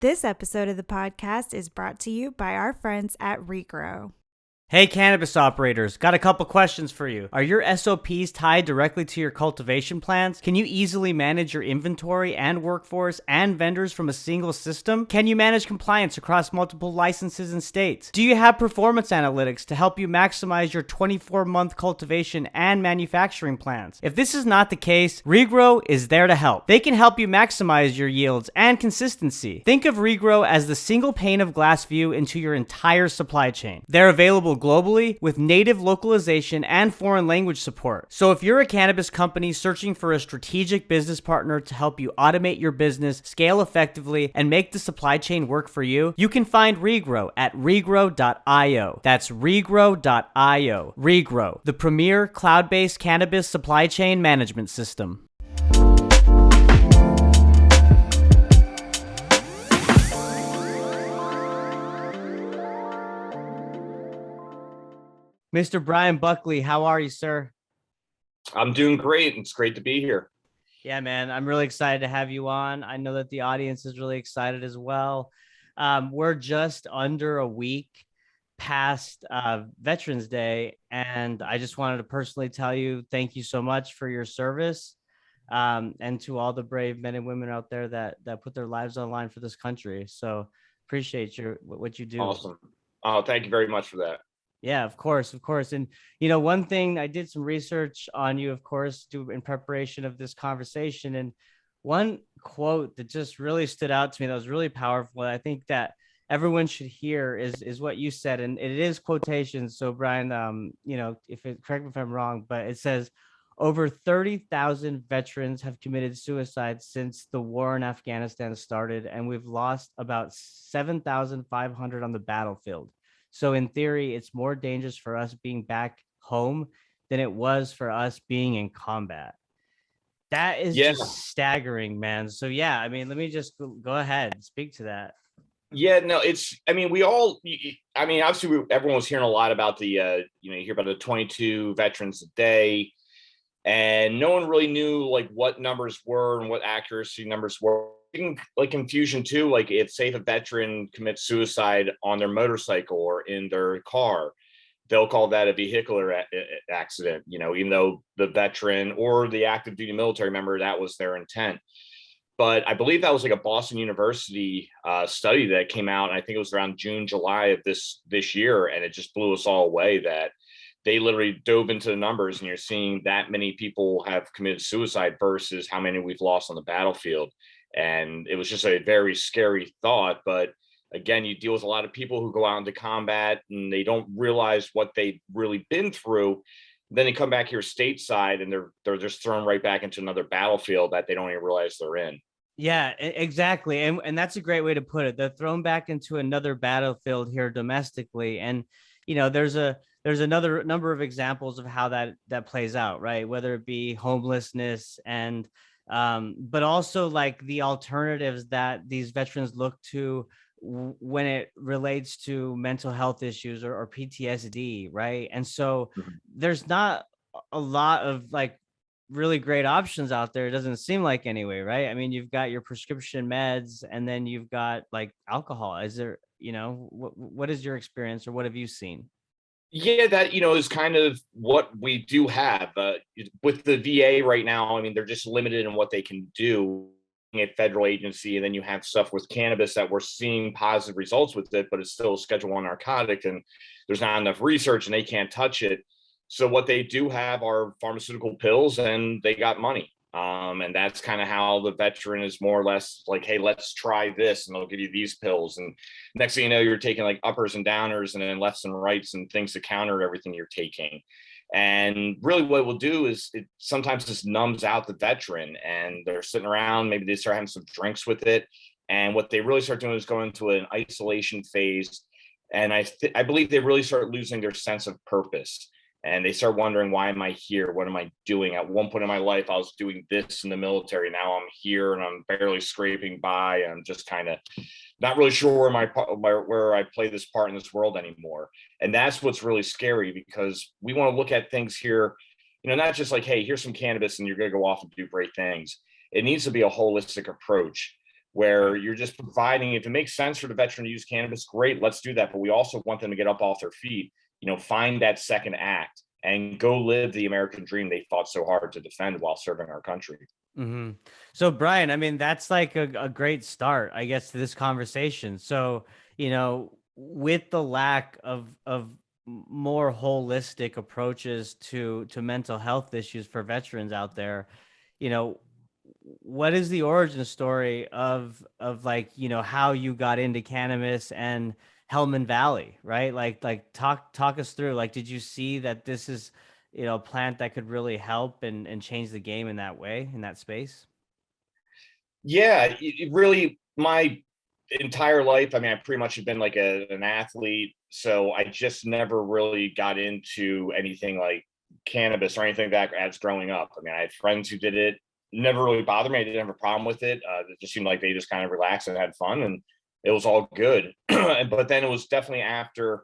This episode of the podcast is brought to you by our friends at Regrow. Hey, cannabis operators, got a couple questions for you. Are your SOPs tied directly to your cultivation plans? Can you easily manage your inventory and workforce and vendors from a single system? Can you manage compliance across multiple licenses and states? Do you have performance analytics to help you maximize your 24-month cultivation and manufacturing plans? If this is not the case, Regrow is there to help. They can help you maximize your yields and consistency. Think of Regrow as the single pane of glass view into your entire supply chain. They're available globally with native localization and foreign language support. So if you're a cannabis company searching for a strategic business partner to help you automate your business, scale effectively, and make the supply chain work for you, you can find Regrow at regrow.io. That's regrow.io. Regrow, the premier cloud-based cannabis supply chain management system. Mr. Bryan Buckley, how are you, sir? I'm doing great. It's great to be here. Yeah, man, I'm really excited to have you on. I know that the audience is really excited as well. We're just under a week past Veterans Day, and I just wanted to personally tell you thank you so much for your service, and to all the brave men and women out there that put their lives on the line for this country. So appreciate what you do. Awesome. Oh, thank you very much for that. Yeah, of course. And, one thing, I did some research on you, of course, in preparation of this conversation. And one quote that just really stood out to me that was really powerful, I think that everyone should hear is what you said. And it is quotations. So, Bryan, correct me if I'm wrong, but it says over 30,000 veterans have committed suicide since the war in Afghanistan started, and we've lost about 7,500 on the battlefield. So in theory, it's more dangerous for us being back home than it was for us being in combat. That is just staggering, man. So yeah, I mean, let me just go ahead and speak to that. Yeah, no, obviously everyone was hearing a lot about you hear about the 22 veterans a day, and no one really knew like what numbers were and what accuracy numbers were. Like confusion too, like if say if a veteran commits suicide on their motorcycle or in their car, they'll call that a vehicular accident, even though the veteran or the active duty military member, that was their intent. But I believe that was like a Boston University study that came out, and I think it was around June, July of this year, and it just blew us all away that they literally dove into the numbers, and you're seeing that many people have committed suicide versus how many we've lost on the battlefield. And it was just a very scary thought. But again, you deal with a lot of people who go out into combat and they don't realize what they've really been through. Then they come back here stateside and they're just thrown right back into another battlefield that they don't even realize they're in. Yeah, exactly. And that's a great way to put it. They're thrown back into another battlefield here domestically. And, there's another number of examples of how that plays out, right? Whether it be homelessness and but also like the alternatives that these veterans look to when it relates to mental health issues or PTSD, right? And so there's not a lot of like really great options out there. It doesn't seem like anyway, right? I mean, you've got your prescription meds and then you've got like alcohol. Is there, what is your experience or what have you seen? Yeah, that, is kind of what we do have with the VA right now. I mean, they're just limited in what they can do at federal agency. And then you have stuff with cannabis that we're seeing positive results with it, but it's still a Schedule I narcotic and there's not enough research and they can't touch it. So what they do have are pharmaceutical pills and they got money. And that's kind of how the veteran is more or less like, hey, let's try this and they'll give you these pills. And next thing you know, you're taking like uppers and downers and then lefts and rights and things to counter everything you're taking. And really what it will do is it sometimes just numbs out the veteran and they're sitting around, maybe they start having some drinks with it. And what they really start doing is going into an isolation phase. And I believe they really start losing their sense of purpose. And they start wondering, why am I here? What am I doing? At one point in my life, I was doing this in the military. Now I'm here and I'm barely scraping by. And I'm just kind of not really sure where I play this part in this world anymore. And that's what's really scary, because we want to look at things here, not just like, hey, here's some cannabis and you're going to go off and do great things. It needs to be a holistic approach. where Right. you're just providing, if it makes sense for the veteran to use cannabis, great, let's do that. But we also want them to get up off their feet, find that second act and go live the American dream they fought so hard to defend while serving our country. Hmm. So, Bryan, I mean, that's like a great start, I guess, to this conversation. So, with the lack of more holistic approaches to mental health issues for veterans out there, you know, what is the origin story of like, how you got into cannabis and Helmand Valley, right? Like talk us through, like, did you see that this is, a plant that could really help and change the game in that way, in that space? Yeah, it really, my entire life, I mean, I pretty much have been like an athlete. So I just never really got into anything like cannabis or anything like that as growing up. I mean, I had friends who did it, never really bothered me. I didn't have a problem with it. It just seemed like they just kind of relaxed and had fun, and it was all good. But then it was definitely after,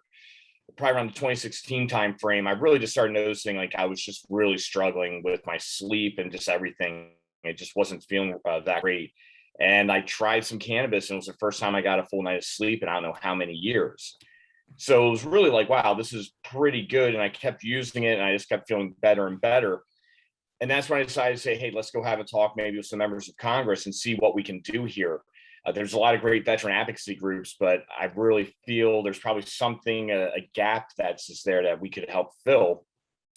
probably around the 2016 time frame, I really just started noticing like I was just really struggling with my sleep and just everything. It just wasn't feeling that great. And I tried some cannabis, and it was the first time I got a full night of sleep in I don't know how many years. So it was really like, wow, this is pretty good. And I kept using it, and I just kept feeling better and better. And that's when I decided to say, hey, let's go have a talk maybe with some members of Congress and see what we can do here. There's a lot of great veteran advocacy groups, but I really feel there's probably something, a gap that's just there that we could help fill.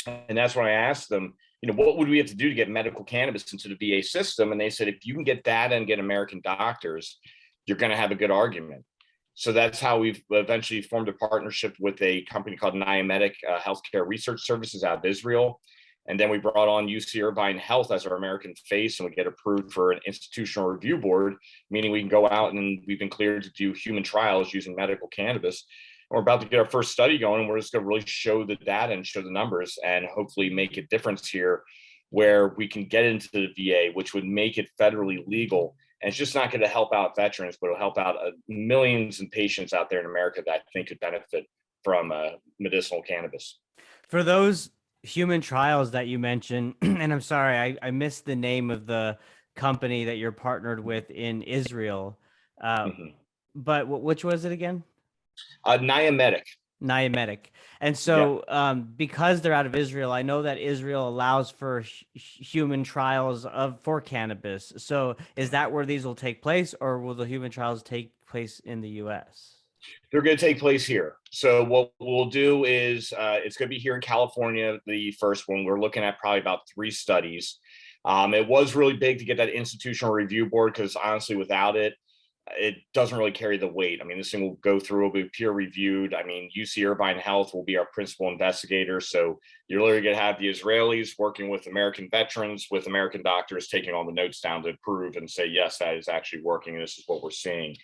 And that's when I asked them, what would we have to do to get medical cannabis into the VA system? And they said, if you can get that and get American doctors, you're going to have a good argument. So that's how we've eventually formed a partnership with a company called Niamedic Healthcare Research Services out of Israel. And then we brought on UC Irvine Health as our American face, and we get approved for an institutional review board, meaning we can go out and we've been cleared to do human trials using medical cannabis. And we're about to get our first study going, and we're just going to really show the data and show the numbers and hopefully make a difference here where we can get into the VA, which would make it federally legal. And it's just not going to help out veterans, but it'll help out millions of patients out there in America that I think could benefit from medicinal cannabis. For those human trials that you mentioned, and I'm sorry, I missed the name of the company that you're partnered with in Israel. Mm-hmm. But which was it again? Niamedic. Niamedic. And Yeah. so, because they're out of Israel, I know that Israel allows for human trials for cannabis. So, is that where these will take place, or will the human trials take place in the U.S.? They're going to take place here. So what we'll do is it's going to be here in California, the first one. We're looking at probably about 3 studies. It was really big to get that institutional review board because honestly, without it, it doesn't really carry the weight. I mean, this thing will go through, will be peer reviewed. I mean, UC Irvine Health will be our principal investigator. So you're literally going to have the Israelis working with American veterans, with American doctors taking all the notes down to prove and say, yes, that is actually working. And this is what we're seeing.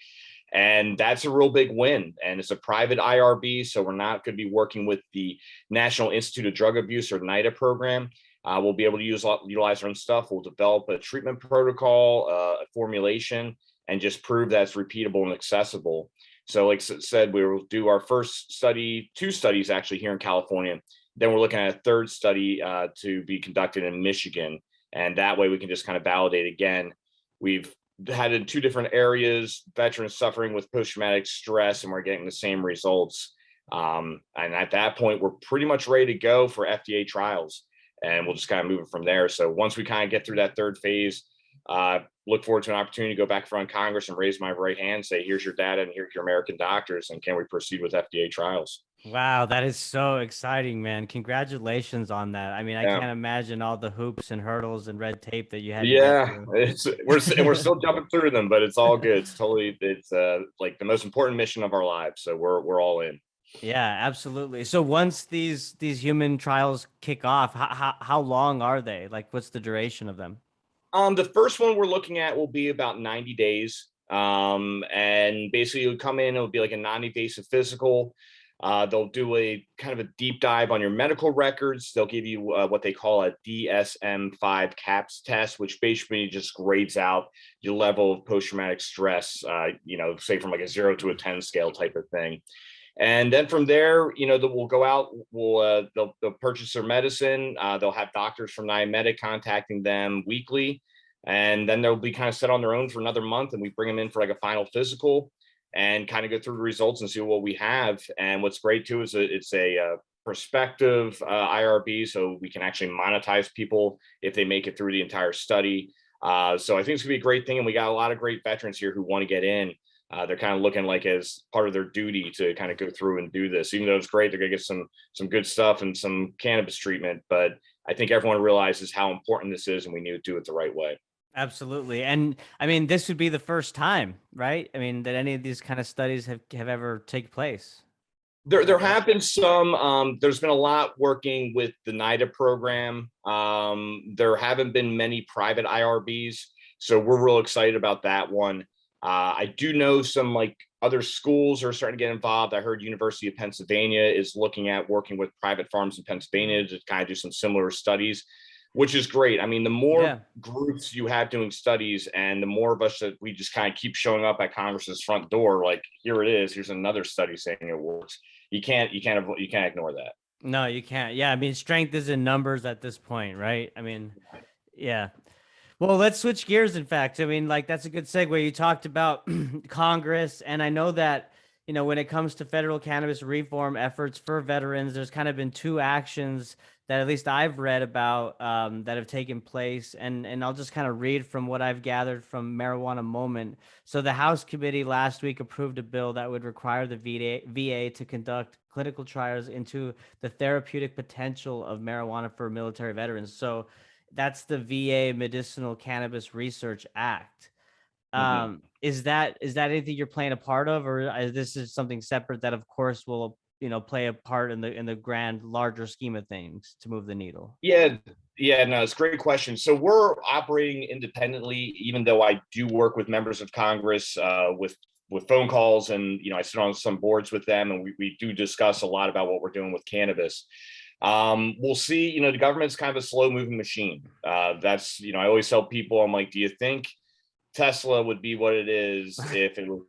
And that's a real big win. And it's a private IRB. So we're not going to be working with the National Institute of Drug Abuse or NIDA program. We'll be able to utilize our own stuff. We'll develop a treatment protocol, a formulation, and just prove that it's repeatable and accessible. So like I said, we will do our first study, 2 studies actually here in California. Then we're looking at a 3rd study to be conducted in Michigan. And that way we can just kind of validate again. We've had in 2 different areas, veterans suffering with post-traumatic stress, and we're getting the same results. And at that point, we're pretty much ready to go for FDA trials, and we'll just kind of move it from there. So once we kind of get through that 3rd phase, look forward to an opportunity to go back in front of Congress and raise my right hand, say, here's your data and here's your American doctors, and can we proceed with FDA trials? Wow, that is so exciting, man. Congratulations on that. I mean, I Yeah. can't imagine all the hoops and hurdles and red tape that you had to get Yeah, through. we're still jumping through them, but it's all good. It's like the most important mission of our lives, so we're all in. Yeah, absolutely. So once these human trials kick off, how long are they? Like, what's the duration of them? The first one we're looking at will be about 90 days. And basically it would come in, it'll be like a non-invasive physical. They'll do a kind of a deep dive on your medical records. They'll give you what they call a DSM-5 CAPS test, which basically just grades out your level of post-traumatic stress, say from like a 0 to a 10 scale type of thing. And then from there, we'll go out, they'll purchase their medicine. They'll have doctors from Niamedic contacting them weekly. and then they'll be kind of set on their own for another month, and we bring them in for like a final physical and kind of go through the results and see what we have. And what's great too is it's a prospective IRB, so we can actually monetize people if they make it through the entire study. So I think it's gonna be a great thing, and we got a lot of great veterans here who want to get in. They're kind of looking like as part of their duty to kind of go through and do this. Even though it's great, they're gonna get some good stuff and some cannabis treatment, but I think everyone realizes how important this is, and we need to do it the right way. Absolutely. And I mean, this would be the first time, right? I mean, that any of these kind of studies have ever taken place. There have been some. There's been a lot working with the NIDA program. There haven't been many private IRBs, so we're real excited about that one. I do know some like other schools are starting to get involved. I heard University of Pennsylvania is looking at working with private farms in Pennsylvania to kind of do some similar studies, which is great. I mean, the more Yeah. groups you have doing studies and the more of us that we just kind of keep showing up at Congress's front door, like here it is, here's another study saying it works. You can't ignore that. No, you can't. Yeah. I mean, strength is in numbers at this point, right? I mean, yeah. Well, let's switch gears. In fact, I mean, like that's a good segue. You talked about Congress, and I know that when it comes to federal cannabis reform efforts for veterans, there's kind of been two actions that at least I've read about that have taken place, and I'll just kind of read from what I've gathered from Marijuana Moment. So the House committee last week approved a bill that would require the VA to conduct clinical trials into the therapeutic potential of marijuana for military veterans. So that's the VA Medicinal Cannabis Research Act. Mhm. Is that anything you're playing a part of, or this is something separate that, of course, will play a part in the grand larger scheme of things to move the needle? Yeah, yeah, no, it's a great question. So we're operating independently, even though I do work with members of Congress with phone calls, and I sit on some boards with them, and we do discuss a lot about what we're doing with cannabis. We'll see. The government's kind of a slow moving machine. That's I always tell people, I'm like, do you think Tesla would be what it is if it was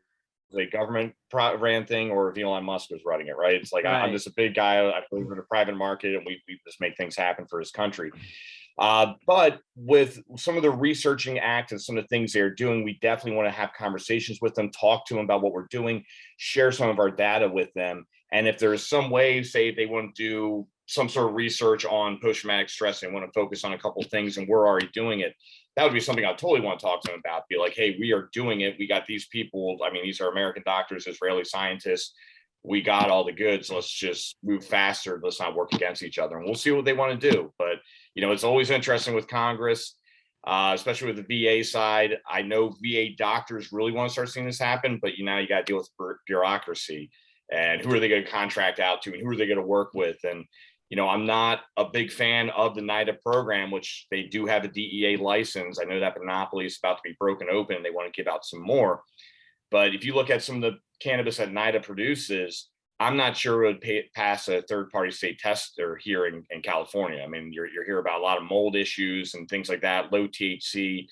a government ran thing, or if Elon Musk was running it, right? It's like I'm Right. just a big guy. I believe in the private market, and we just make things happen for his country. But with some of the researching act and some of the things they're doing, we definitely want to have conversations with them, talk to them about what we're doing, share some of our data with them. And if there's some way, say they want to do some sort of research on post-traumatic stress, they want to focus on a couple of things and we're already doing it, that would be something I totally want to talk to them about. Be like, hey, we are doing it. We got these people. I mean, these are American doctors, Israeli scientists. We got all the goods. Let's just move faster. Let's not work against each other. And we'll see what they want to do. But it's always interesting with Congress, especially with the VA side. I know VA doctors really want to start seeing this happen, but you got to deal with bureaucracy and who are they going to contract out to and who are they going to work with. And I'm not a big fan of the NIDA program, which they do have a DEA license. I know that monopoly is about to be broken open. They want to give out some more. But if you look at some of the cannabis that NIDA produces, I'm not sure it would pass a third-party state tester here in California. I mean, you're hearing about a lot of mold issues and things like that, low THC,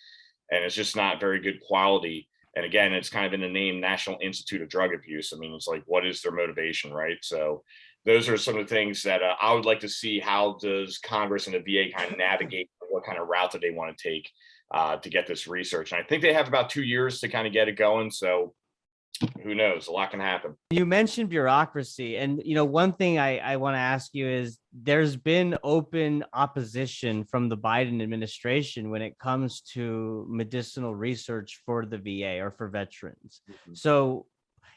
and it's just not very good quality. And again, it's kind of in the name National Institute of Drug Abuse. I mean, it's like, what is their motivation, right? So those are some of the things that I would like to see. How does Congress and the VA kind of navigate what kind of route that they want to take to get this research? And I think they have about 2 years to kind of get it going. So who knows? A lot can happen. You mentioned bureaucracy, and one thing I want to ask you is there's been open opposition from the Biden administration when it comes to medicinal research for the VA or for veterans. Mhm. So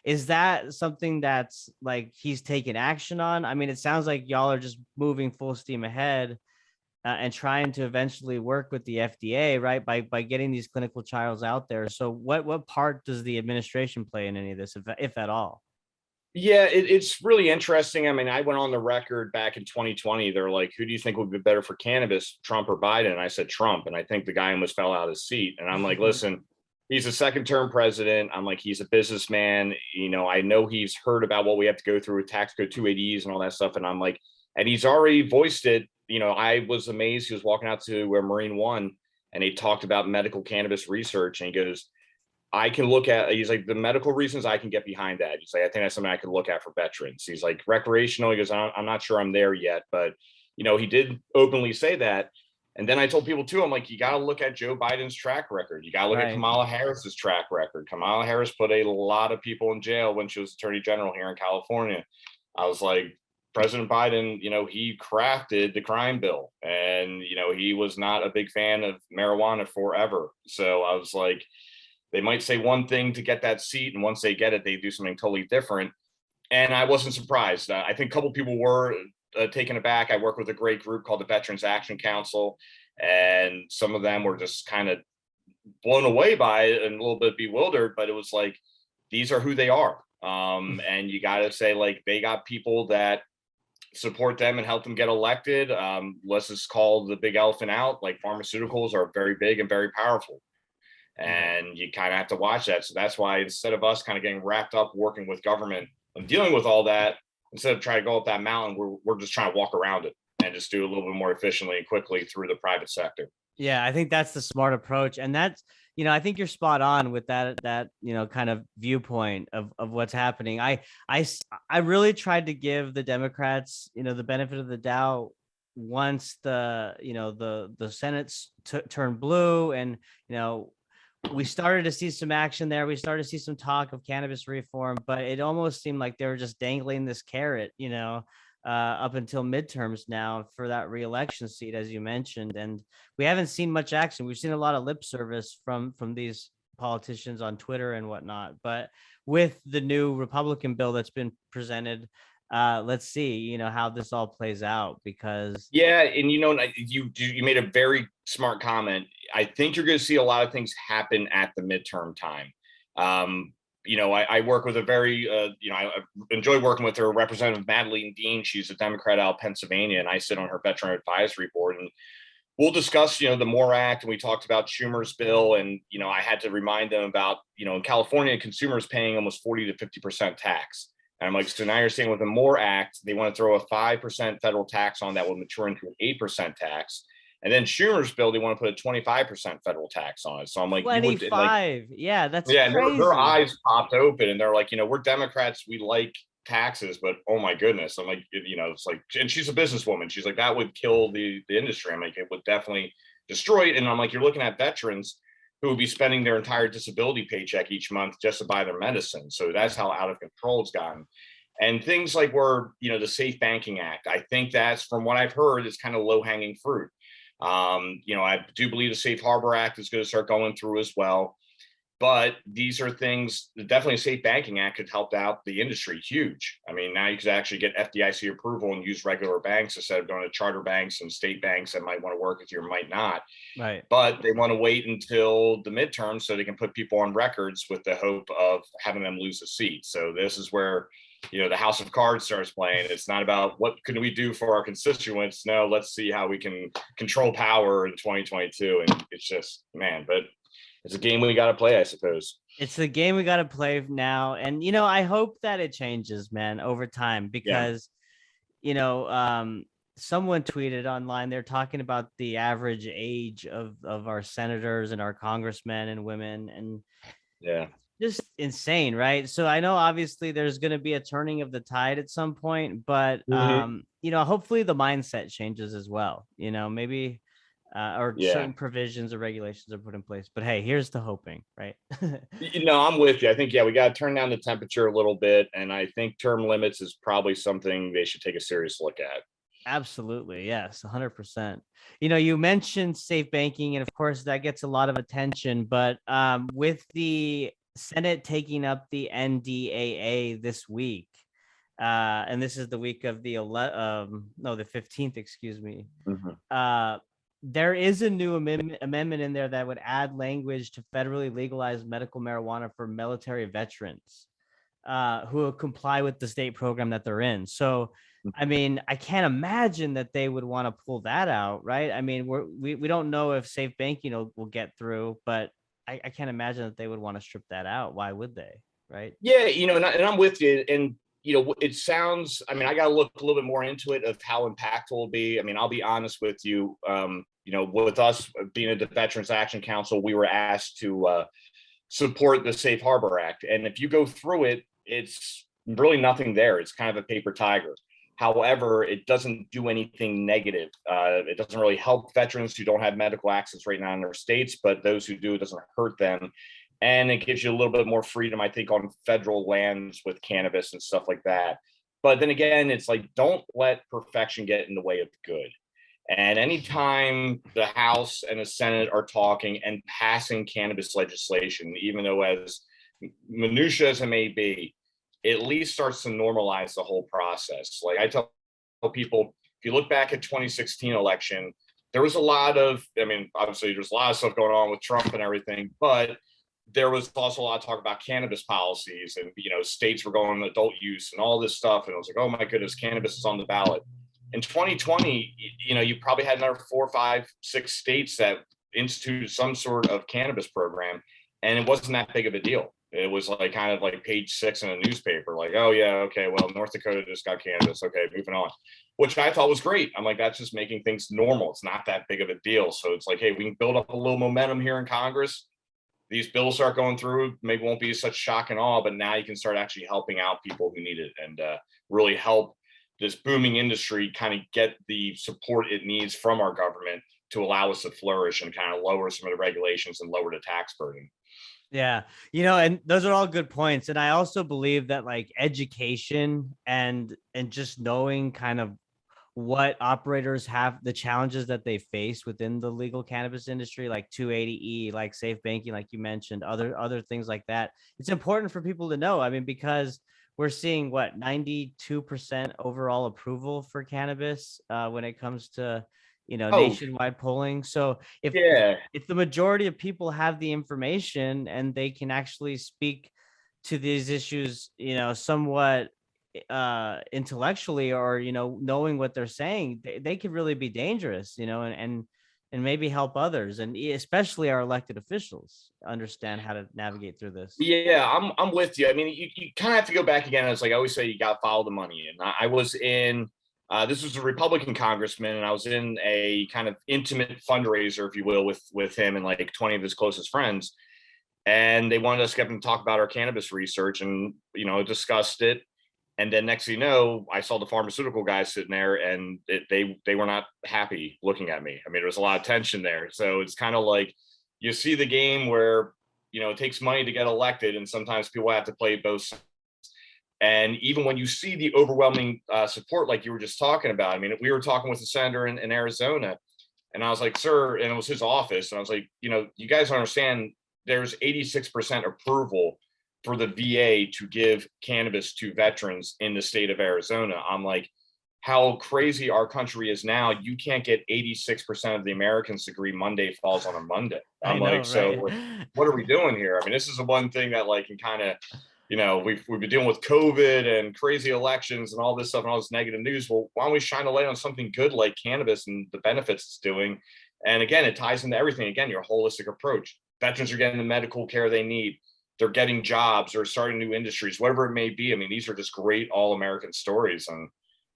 is that something that's like he's taking action on? I mean, it sounds like y'all are just moving full steam ahead and trying to eventually work with the FDA, right? By getting these clinical trials out there. So what part does the administration play in any of this, if at all? Yeah, it's really interesting. I mean, I went on the record back in 2020. They're like, who do you think would be better for cannabis, Trump or Biden? And I said Trump. And I think the guy almost fell out of his seat. And I'm like, listen, he's a second term president. I'm like, he's a businessman. I know he's heard about what we have to go through with tax code 280s and all that stuff. And I'm like, and he's already voiced it. I was amazed. He was walking out to Marine One and he talked about medical cannabis research. And he goes, I can look at, he's like, the medical reasons I can get behind that. He's like, I think that's something I could look at for veterans. He's like, recreational. He goes, I'm not sure I'm there yet, but he did openly say that. And then I told people too, I'm like, you got to look at Joe Biden's track record. You got to look at Right. Kamala Harris's track record. Kamala Harris put a lot of people in jail when she was attorney general here in California. I was like, President Biden, he crafted the crime bill, and, he was not a big fan of marijuana forever. So I was like, they might say one thing to get that seat, and once they get it, they do something totally different. And I wasn't surprised. I think a couple people were taken aback. I work with a great group called the Veterans Action Council, and some of them were just kind of blown away by it and a little bit bewildered. But it was like, these are who they are. And you got to say, like, they got people that support them and help them get elected. Let's just call the big elephant out. Like, pharmaceuticals are very big and very powerful. And you kind of have to watch that. So that's why, instead of us kind of getting wrapped up working with government and dealing with all that, instead of trying to go up that mountain, we're just trying to walk around it and just do a little bit more efficiently and quickly through the private sector. Yeah, I think that's the smart approach. And that's, I think you're spot on with that, kind of viewpoint of what's happening. I really tried to give the Democrats, the benefit of the doubt once the Senate's turned blue, and, we started to see some action there. We started to see some talk of cannabis reform, but it almost seemed like they were just dangling this carrot, up until midterms now for that reelection seat, as you mentioned. And we haven't seen much action. We've seen a lot of lip service from these politicians on Twitter and whatnot. But with the new Republican bill that's been presented, let's see, how this all plays out, because and you made a very smart comment. I think you're going to see a lot of things happen at the midterm time. I work with a very, I enjoy working with her, Representative Madeleine Dean. She's a Democrat out of Pennsylvania, and I sit on her Veteran Advisory Board. And we'll discuss, the MORE Act, and we talked about Schumer's bill. And, I had to remind them about, in California, consumers paying almost 40 to 50% tax. And I'm like, so now you're saying with the MORE Act, they want to throw a 5% federal tax on that will mature into an 8% tax. And then Schumer's bill, they want to put a 25% federal tax on it. So I'm like, 25. Yeah, that's crazy. Their eyes popped open, and they're like, we're Democrats, we like taxes, but oh my goodness. I'm like, it's like, and she's a businesswoman. She's like, that would kill the industry. I'm like, it would definitely destroy it. And I'm like, you're looking at veterans who would be spending their entire disability paycheck each month just to buy their medicine. So that's how out of control it's gotten. And things like the Safe Banking Act, I think that's, from what I've heard, is kind of low hanging fruit. I do believe the Safe Harbor Act is going to start going through as well. But these are things, definitely a Safe Banking Act could help out the industry huge. I mean, now you could actually get FDIC approval and use regular banks instead of going to charter banks and state banks that might want to work with you or might not. Right. But they want to wait until the midterm so they can put people on records with the hope of having them lose a seat. So this is where, the House of Cards starts playing. It's not about what can we do for our constituents. No, let's see how we can control power in 2022. And it's just, man, but it's a game we got to play, I suppose. It's the game we got to play now. And, I hope that it changes, man, over time, because, someone tweeted online, they're talking about the average age of our senators and our congressmen and women. And just insane, right? So I know obviously there's going to be a turning of the tide at some point, but hopefully the mindset changes as well, maybe certain provisions or regulations are put in place. But hey, here's the hoping, right? I'm with you. I think, we got to turn down the temperature a little bit. And I think term limits is probably something they should take a serious look at. Absolutely. Yes. 100%. You mentioned safe banking, and of course that gets a lot of attention, but with the Senate taking up the NDAA this week, and this is the week of the 15th, excuse me. Mm-hmm. There is a new amendment in there that would add language to federally legalize medical marijuana for military veterans who comply with the state program that they're in. So, I mean, I can't imagine that they would want to pull that out, right? I mean, we don't know if safe banking will get through, but I can't imagine that they would want to strip that out. Why would they? Right. Yeah. And I'm with you. And, it sounds, I mean, I got to look a little bit more into it of how impactful it'll be. I mean, I'll be honest with you. With us being at the Veterans Action Council, we were asked to support the Safe Harbor Act. And if you go through it, it's really nothing there. It's kind of a paper tiger. However, it doesn't do anything negative. It doesn't really help veterans who don't have medical access right now in their states, but those who do, it doesn't hurt them. And it gives you a little bit more freedom, I think, on federal lands with cannabis and stuff like that. But then again, it's like, don't let perfection get in the way of good. And anytime the House and the Senate are talking and passing cannabis legislation, even though as minutiae as it may be, it at least starts to normalize the whole process. Like I tell people, if you look back at 2016 election, there was a lot of, I mean, obviously there's a lot of stuff going on with Trump and everything, but there was also a lot of talk about cannabis policies and, states were going adult use and all this stuff. And it was like, oh my goodness, cannabis is on the ballot. In 2020, you probably had another 4, 5, 6 states that instituted some sort of cannabis program, and it wasn't that big of a deal. It was like kind of like page 6 in a newspaper, like, oh yeah, okay, well, North Dakota just got cannabis. Okay, moving on, which I thought was great. I'm like, that's just making things normal. It's not that big of a deal. So it's like, hey, we can build up a little momentum here in Congress. These bills start going through, maybe won't be such shock and awe, but now you can start actually helping out people who need it and really help this booming industry kind of get the support it needs from our government to allow us to flourish and kind of lower some of the regulations and lower the tax burden. Yeah, and those are all good points. And I also believe that like education and just knowing kind of what operators have, the challenges that they face within the legal cannabis industry, like 280E, like safe banking, like you mentioned, other things like that. It's important for people to know. I mean, because we're seeing 92% overall approval for cannabis when it comes to nationwide polling. So if the majority of people have the information and they can actually speak to these issues, somewhat intellectually, or knowing what they're saying, they could really be dangerous, and maybe help others, and especially our elected officials understand how to navigate through this. Yeah, I'm with you. I mean, you kind of have to go back again. It's like I always say, you got to follow the money. And I was in this was a Republican congressman, and I was in a kind of intimate fundraiser, if you will, with him and like 20 of his closest friends. And they wanted us to get him to talk about our cannabis research and discussed it. And then next thing you know, I saw the pharmaceutical guys sitting there, and they were not happy looking at me. I mean, there was a lot of tension there. So it's kind of like you see the game where it takes money to get elected, and sometimes people have to play both sides. And even when you see the overwhelming support, like you were just talking about, I mean, we were talking with the senator in Arizona, and I was like, sir, and it was his office, and I was like, you guys understand there's 86% approval for the VA to give cannabis to veterans in the state of Arizona. I'm like, how crazy our country is now. You can't get 86% of the Americans to agree Monday falls on a Monday. I'm like, so what are we doing here? I mean, this is the one thing that like can kind of, we've been dealing with COVID and crazy elections and all this stuff and all this negative news. Well, why don't we shine a light on something good like cannabis and the benefits it's doing? And again, it ties into everything. Again, your holistic approach. Veterans are getting the medical care they need. They're getting jobs or starting new industries, whatever it may be. I mean, these are just great all-American stories. And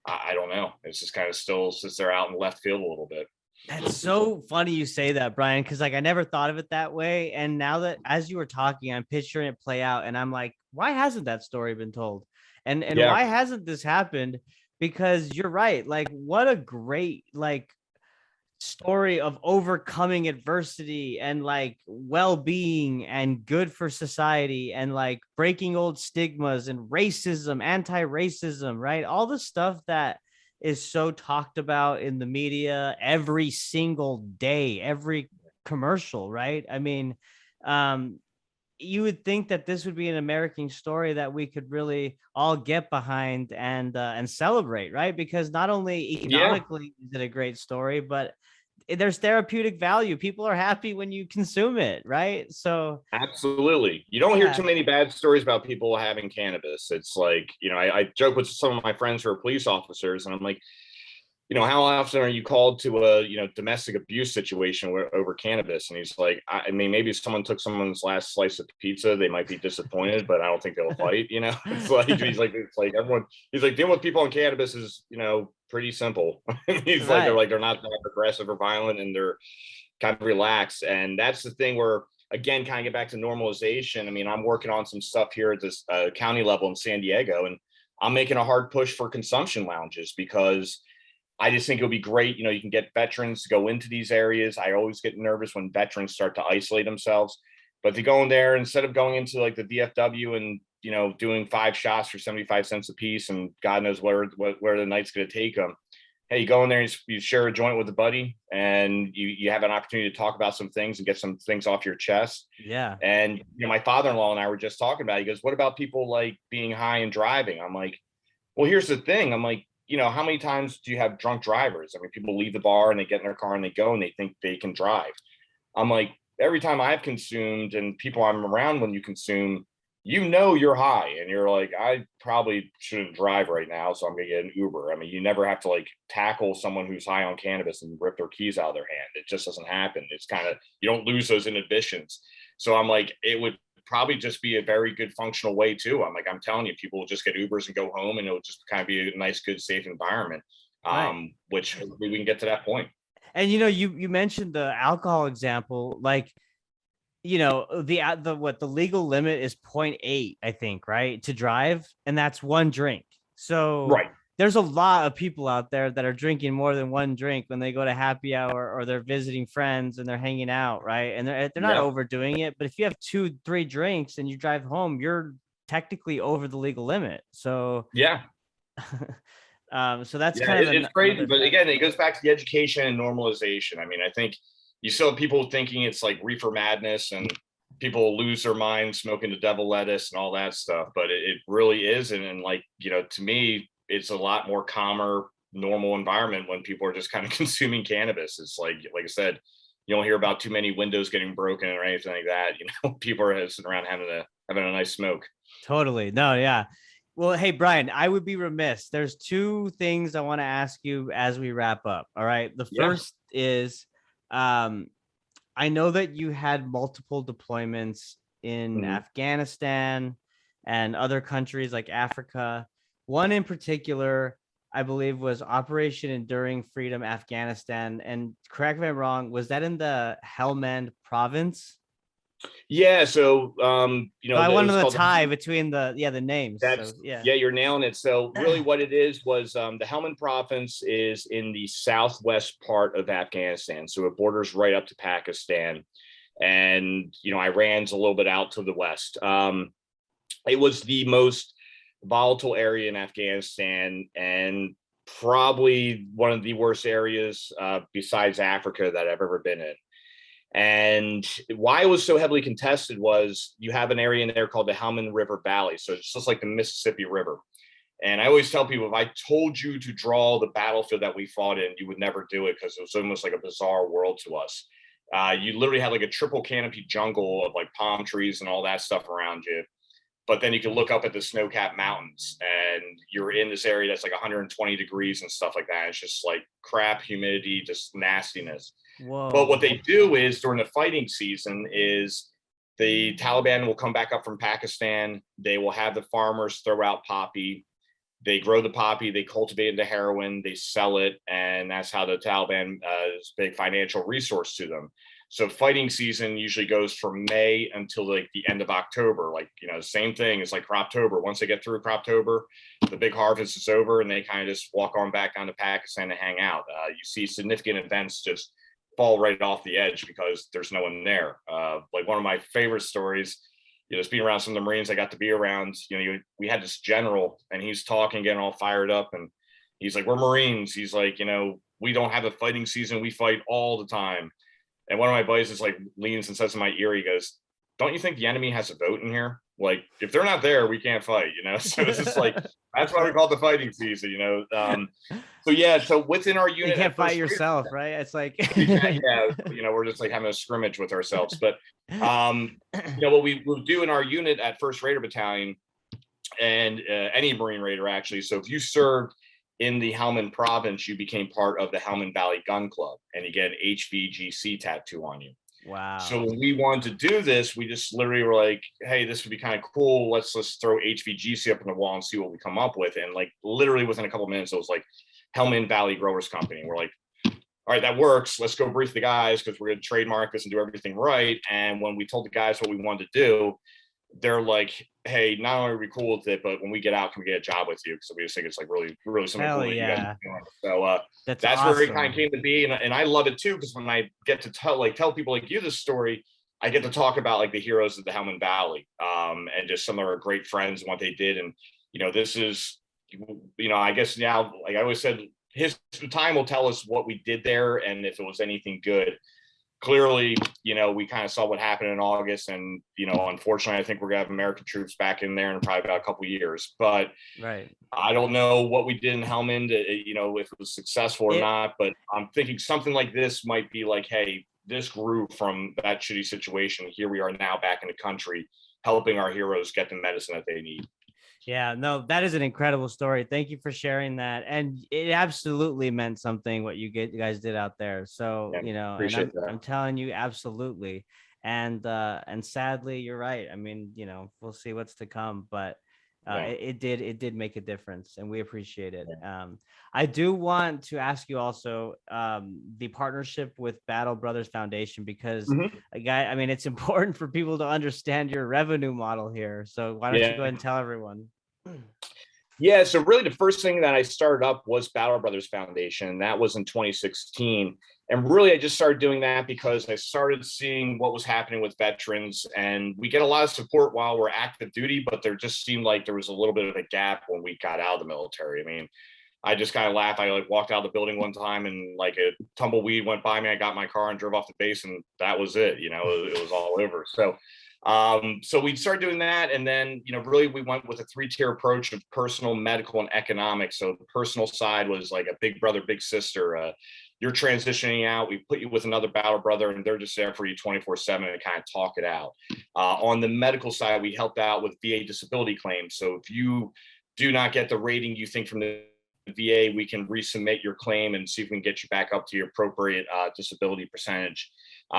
I don't know. It's just kind of still sits there out in left field a little bit. That's so funny you say that, Brian, because like I never thought of it that way. And now that as you were talking, I'm picturing it play out, and I'm like, why hasn't that story been told? And why hasn't this happened? Because you're right. Like, what a great story of overcoming adversity and like well-being and good for society and like breaking old stigmas and racism, anti-racism, right? All the stuff that is so talked about in the media every single day, every commercial, right? I mean, you would think that this would be an American story that we could really all get behind and celebrate, right? Because not only economically is it a great story, but there's therapeutic value. People are happy when you consume it, right? So absolutely, you don't hear too many bad stories about people having cannabis. It's like, I joke with some of my friends who are police officers, and I'm like, how often are you called to a domestic abuse situation over cannabis? And he's like, I mean, maybe if someone took someone's last slice of pizza, they might be disappointed, but I don't think they'll fight. It's like it's like everyone. He's like, dealing with people on cannabis is pretty simple. He's like, they're not that aggressive or violent, and they're kind of relaxed. And that's the thing where, again, kind of get back to normalization. I mean, I'm working on some stuff here at this county level in San Diego, and I'm making a hard push for consumption lounges because I just think it would be great. You can get veterans to go into these areas. I always get nervous when veterans start to isolate themselves, but to go in there instead of going into like the VFW and, doing 5 shots for 75 cents a piece and God knows where the night's going to take them. Hey, you go in there and you share a joint with a buddy and you have an opportunity to talk about some things and get some things off your chest. Yeah. And, my father-in-law and I were just talking about it. He goes, what about people like being high and driving? I'm like, well, here's the thing. I'm like, how many times do you have drunk drivers? I mean, people leave the bar and they get in their car and they go and they think they can drive. I'm like, every time I've consumed and people I'm around when you consume, you're high and you're like, I probably shouldn't drive right now, so I'm gonna get an Uber. I mean, you never have to like tackle someone who's high on cannabis and rip their keys out of their hand. It just doesn't happen. It's kind of, you don't lose those inhibitions. So I'm like, it would probably just be a very good functional way too. I'm like, I'm telling you, people will just get Ubers and go home and it'll just kind of be a nice, good, safe environment. Right. Which hopefully we can get to that point. And you mentioned the alcohol example, like, the legal limit is 0.8, I think, right, to drive, and that's one drink. So Right. there's a lot of people out there that are drinking more than one drink when they go to happy hour or they're visiting friends and they're hanging out, right? And they're not overdoing it. But if you have 2-3 drinks and you drive home, you're technically over the legal limit. So yeah. So that's kind of it's crazy. But again, it goes back to the education and normalization. I mean, I think you still have people thinking it's like reefer madness and people lose their minds smoking the devil lettuce and all that stuff, but it really isn't. And like, to me, it's a lot more calmer, normal environment when people are just kind of consuming cannabis. It's like I said, you don't hear about too many windows getting broken or anything like that. People are sitting around having a nice smoke. Totally. No, yeah. Well, hey, Bryan, I would be remiss. There's 2 things I want to ask you as we wrap up. All right. The first is, I know that you had multiple deployments in Afghanistan and other countries like Africa. One in particular, I believe, was Operation Enduring Freedom Afghanistan. And correct me if I'm wrong, was that in the Helmand province? Yeah. So, I wanted the tie between the names. That's, you're nailing it. So really what it is was the Helmand province is in the southwest part of Afghanistan. So it borders right up to Pakistan. And, Iran's a little bit out to the west. It was the most volatile area in Afghanistan and probably one of the worst areas besides Africa that I've ever been in. And why it was so heavily contested was you have an area in there called the Helmand River Valley. So it's just like the Mississippi River. And I always tell people, if I told you to draw the battlefield that we fought in, you would never do it because it was almost like a bizarre world to us. You literally had like a triple canopy jungle of like palm trees and all that stuff around you. But then you can look up at the snow-capped mountains and you're in this area that's like 120 degrees and stuff like that. It's just like crap, humidity, just nastiness. Whoa. But what they do is during the fighting season is the Taliban will come back up from Pakistan. They will have the farmers throw out poppy. They grow the poppy, they cultivate it into heroin, they sell it. And that's how the Taliban is a big financial resource to them. So fighting season usually goes from May until like the end of October. Like, same thing. It's like Croptober. Once they get through Croptober, the big harvest is over and they kind of just walk on back down to Pakistan to hang out. You see significant events just fall right off the edge because there's no one there. Like one of my favorite stories, just being around some of the Marines I got to be around, we had this general and he's talking, getting all fired up. And he's like, we're Marines. He's like, we don't have a fighting season. We fight all the time. And one of my buddies is like leans and says in my ear, he goes, don't you think the enemy has a vote in here? Like, if they're not there, we can't fight, So it's just like, that's why we call it the fighting season, So within our unit, you can't fight yourself, right? It's like, we're just like having a scrimmage with ourselves. But, what we will do in our unit at 1st Raider Battalion and any Marine Raider, actually. So if you served in the Helmand province, you became part of the Helmand Valley Gun Club and you get an HVGC tattoo on you. Wow. So when we wanted to do this, we just literally were like, hey, this would be kind of cool. Let's throw HVGC up on the wall and see what we come up with. And like literally within a couple of minutes, it was like Helmand Valley Growers Company. We're like, all right, that works. Let's go brief the guys because we're going to trademark this and do everything right. And when we told the guys what we wanted to do, they're like, hey, not only are we cool with it, but when we get out, can we get a job with you? Because we just think it's like really, really something Hell cool that you guys yeah. are doing. So That's that's where it kind of awesome. came to be. And I love it too, because when I get to tell people like you this story, I get to talk about like the heroes of the Helmand Valley, and just some of our great friends and what they did. And, this is, I guess now, like I always said, time will tell us what we did there and if it was anything good. Clearly, we kind of saw what happened in August, and unfortunately, I think we're gonna have American troops back in there in probably about a couple of years. But Right. I don't know what we did in Helmand, if it was successful or It not. But I'm thinking something like this might be like, hey, this grew from that shitty situation. Here we are now back in the country, helping our heroes get the medicine that they need. Yeah, no, that is an incredible story. Thank you for sharing that. And it absolutely meant something what you guys did out there. So, Yeah, and appreciate I'm that. telling you, absolutely. And sadly, you're right. I mean, we'll see what's to come, but Yeah. it did make a difference, and we appreciate it. I do want to ask you also the partnership with Battle Brothers Foundation, because Mhm. I mean, it's important for people to understand your revenue model here. So why don't you go Yeah. ahead and tell everyone? Yeah, so really the first thing that I started up was Battle Brothers Foundation, and that was in 2016. And really I just started doing that because I started seeing what was happening with veterans, and we get a lot of support while we're active duty, but there just seemed like there was a little bit of a gap when we got out of the military. I mean, I just kind of laughed. I like walked out of the building one time and like a tumbleweed went by me. I got in my car and drove off the base, and that was it. It was all over. So we started doing that, and then really we went with a three-tier approach of personal, medical, and economic. So the personal side was like a big brother, big sister. You're transitioning out. We put you with another battle brother, and they're just there for you 24/7 and kind of talk it out. On the medical side, we helped out with VA disability claims. So if you do not get the rating you think from the VA, we can resubmit your claim and see if we can get you back up to your appropriate disability percentage.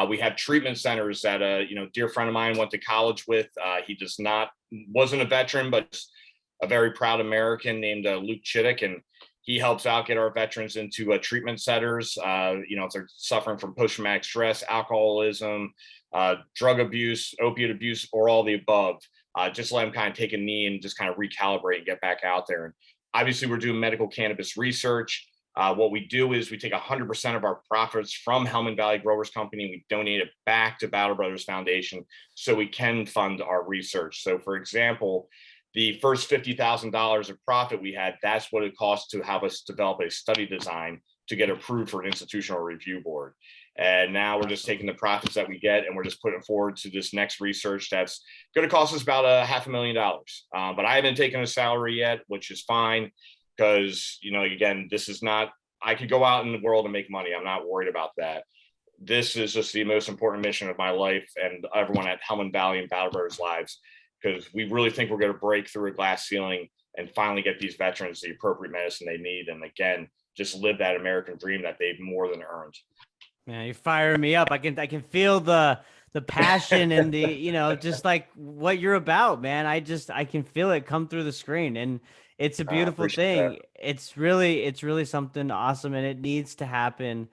We have treatment centers that dear friend of mine went to college with. He wasn't a veteran, but a very proud American named Luke Chittick, and he helps out get our veterans into treatment centers. If they're suffering from post-traumatic stress, alcoholism, drug abuse, opiate abuse, or all the above. Just let them kind of take a knee and just kind of recalibrate and get back out there. And obviously, we're doing medical cannabis research. What we do is we take 100% of our profits from Helmand Valley Growers Company and we donate it back to Battle Brothers Foundation so we can fund our research. So, for example, the first $50,000 of profit we had, that's what it cost to have us develop a study design to get approved for an institutional review board. And now we're just taking the profits that we get and we're just putting forward to this next research that's going to cost us about $500,000. But I haven't taken a salary yet, which is fine because, again, this is not, I could go out in the world and make money. I'm not worried about that. This is just the most important mission of my life and everyone at Helmand Valley and Battle Brothers' lives, because we really think we're going to break through a glass ceiling and finally get these veterans the appropriate medicine they need. And again, just live that American dream that they've more than earned. Man, you're firing me up. I can feel the passion and the, just like what you're about, man. I can feel it come through the screen, and it's a beautiful Appreciate that. thing. It's really something awesome, and it needs to happen.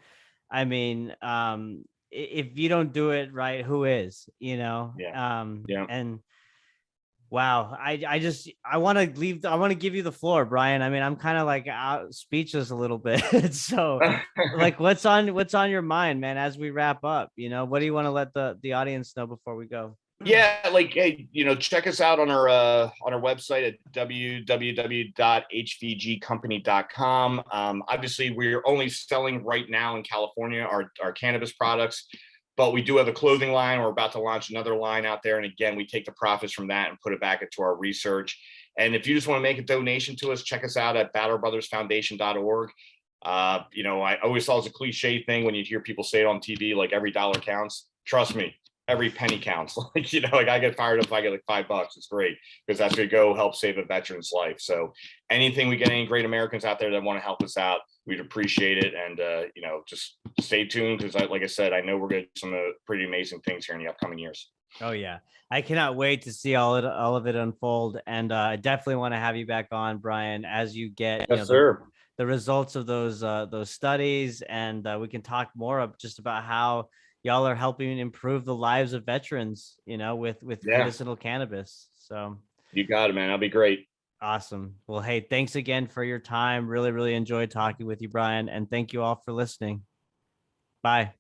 I mean, if you don't do it right, who is, Yeah. Yeah. and wow, I want to leave. I want to give you the floor, Bryan. I mean, I'm kind of like out speechless a little bit. So, like, what's on your mind, man? As we wrap up, what do you want to let the audience know before we go? Yeah, like, hey, check us out on our website at www.hvgcompany.com. Obviously, we're only selling right now in California our cannabis products, but we do have a clothing line. We're about to launch another line out there, and again, we take the profits from that and put it back into our research. And if you just want to make a donation to us, check us out at battlebrothersfoundation.org. I always thought it was a cliche thing when you hear people say it on TV, like every dollar counts. Trust me, every penny counts. Like I get fired if I get like $5. It's great because that's going to go help save a veteran's life. So anything we get any great Americans out there that want to help us out, we'd appreciate it. And, just stay tuned because like I said, I know we're going to do some pretty amazing things here in the upcoming years. Oh yeah, I cannot wait to see all of it unfold, and I definitely want to have you back on, Bryan, as you get Yes, sir. the results of those studies, and we can talk more of just about how y'all are helping improve the lives of veterans, with Yeah, medicinal cannabis. So you got it, man. That'll be great. awesome. Well, hey, thanks again for your time. Really, really enjoyed talking with you, Bryan. And thank you all for listening. Bye.